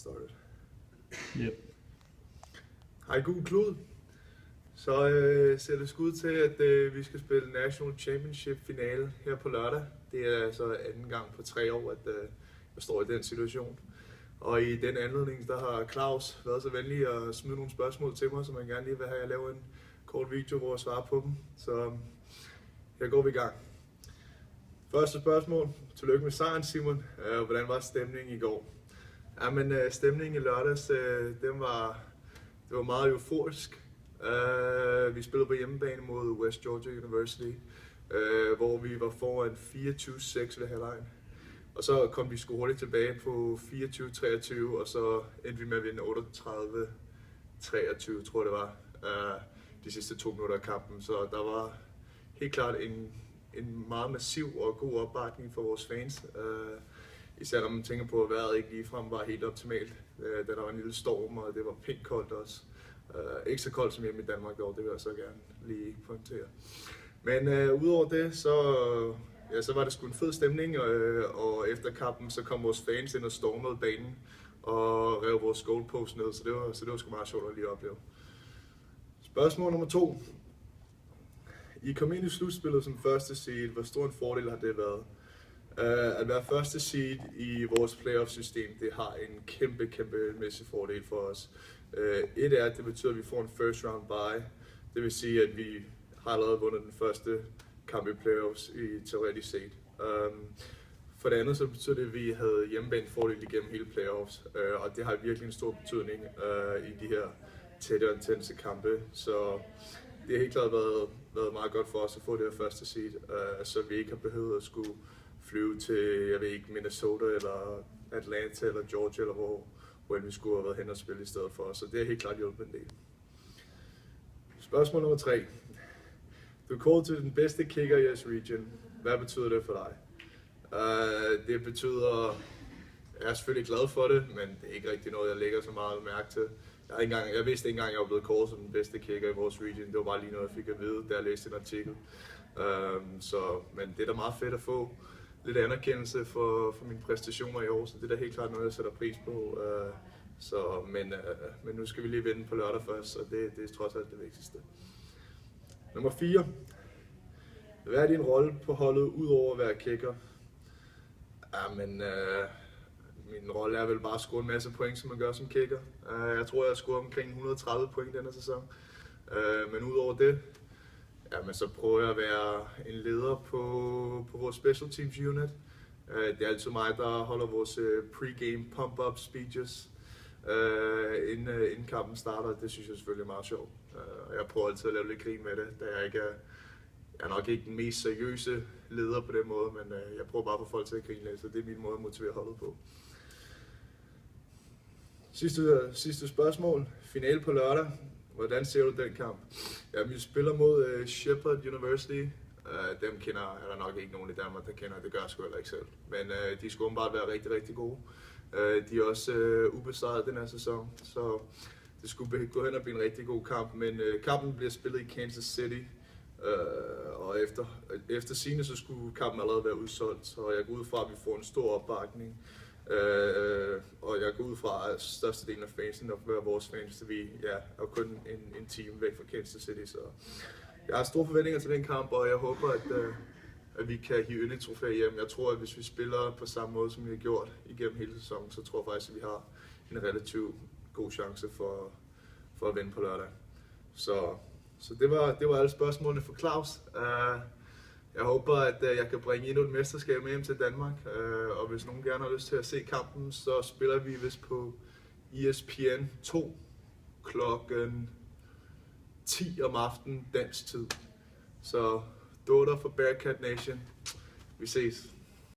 started. Yep. Hej gul klud. Så ser det skud til, at vi skal spille National Championship finale her på lørdag. Det er så anden gang på 3 år, at jeg står i den situation. Og i den anledning, der har Claus været så venlig at smide nogle spørgsmål til mig, som man gerne lige vil have, at jeg laver en kort video, hvor jeg svarer på dem. Så her går vi i gang. Første spørgsmål. Tillykke med sejren, Simon. Hvordan var stemningen i går? Jamen, stemningen i lørdags, det var meget euforisk. Vi spillede på hjemmebane mod West Georgia University, hvor vi var foran 24-6 ved halvlejen. Og så kom vi sgu hurtigt tilbage på 24-23, og så endte vi med at vinde 38-23, tror jeg det var, de sidste 2 minutter af kampen. Så der var helt klart en meget massiv og god opbakning for vores fans. Især når man tænker på, at vejret ikke ligefrem var helt optimalt, da der var en lille storm, og det var pink koldt også. Ikke så koldt som hjemme i Danmark dog, det vil jeg så gerne lige pointere. Men udover det, så var det sgu en fed stemning, og efter kampen så kom vores fans ind og stormede banen og rev vores goalpost ned, så det var sgu meget sjovt at lige opleve. Spørgsmål nummer 2. I kom ind i slutspillet som første seed. Hvor stor en fordel har det været? At være første seed i vores playoff-system, det har en kæmpemæssig fordel for os. Et er, at det betyder, at vi får en first round bye. Det vil sige, at vi har allerede vundet den første kamp i playoffs i teoretisk set. For det andet så betyder det, at vi havde hjemmebanefordel igennem hele playoffs, og det har virkelig en stor betydning i de her tætte og intense kampe. Så det har helt klart været meget godt for os at få det her første seed, så vi ikke har behøvet at skulle flyve til, jeg ved ikke, Minnesota eller Atlanta eller Georgia eller hvor vi skulle have været hen og spille i stedet for. Så det har helt klart hjulpet en del. Spørgsmål nummer 3. Du er kåret til den bedste kicker i jeres region. Hvad betyder det for dig? Det betyder, jeg er selvfølgelig glad for det, men det er ikke rigtig noget, jeg lægger så meget mærke til. Jeg vidste ikke engang, at jeg var blevet kåret som den bedste kicker i vores region. Det var bare lige noget, jeg fik at vide, da jeg læste en artikel. Men det er da meget fedt at få lidt anerkendelse for mine præstationer i år, så det er da helt klart noget, jeg sætter pris på. Men nu skal vi lige vinde på lørdag først, og det er trods alt det vigtigste. Nummer 4. Hvad er din rolle på holdet, udover at være kicker? Min rolle er vel bare at score en masse point, som man gør som kicker. Jeg tror, jeg har scoret omkring 130 point denne sæson. Men udover det, så prøver jeg at være en leder på vores special teams unit. Det er altid mig, der holder vores pre-game pump-up speeches, inden kampen starter. Det synes jeg selvfølgelig er meget sjovt. Jeg prøver altid at lave lidt grin med det, da jeg er nok ikke den mest seriøse leder på den måde, men jeg prøver bare at få folk til at grine lidt, så det er min måde at motivere holdet på. Sidste spørgsmål. Finale på lørdag. Hvordan ser du den kamp? Ja, vi spiller mod Shepherd University. Dem er der nok ikke nogen i Danmark, der kender. Det gør jeg sgu heller ikke selv. Men de skulle åbenbart være rigtig, rigtig gode. De er også ubesejret den her sæson, så det skulle gå hen og blive en rigtig god kamp. Men kampen bliver spillet i Kansas City, og efter sigende så skulle kampen allerede være udsolgt. Så jeg går ud fra, at vi får en stor opbakning. Og jeg går ud fra, at størstedelen af fansene nok vil være vores fans, så vi er kun en time væk fra Kansas City. Så jeg har store forventninger til den kamp, og jeg håber, at vi kan hive et trofæ hjem. Jeg tror, at hvis vi spiller på samme måde, som vi har gjort igennem hele sæsonen, så tror jeg faktisk, at vi har en relativt god chance for at vinde på lørdag. Så det var alle spørgsmålene for Claus. Jeg håber, at jeg kan bringe endnu et mesterskab med hjem til Danmark, og hvis nogen gerne har lyst til at se kampen, så spiller vi vist på ESPN 2 klokken 10 om aftenen dansk tid. Så daughter for Bearcat Nation. Vi ses.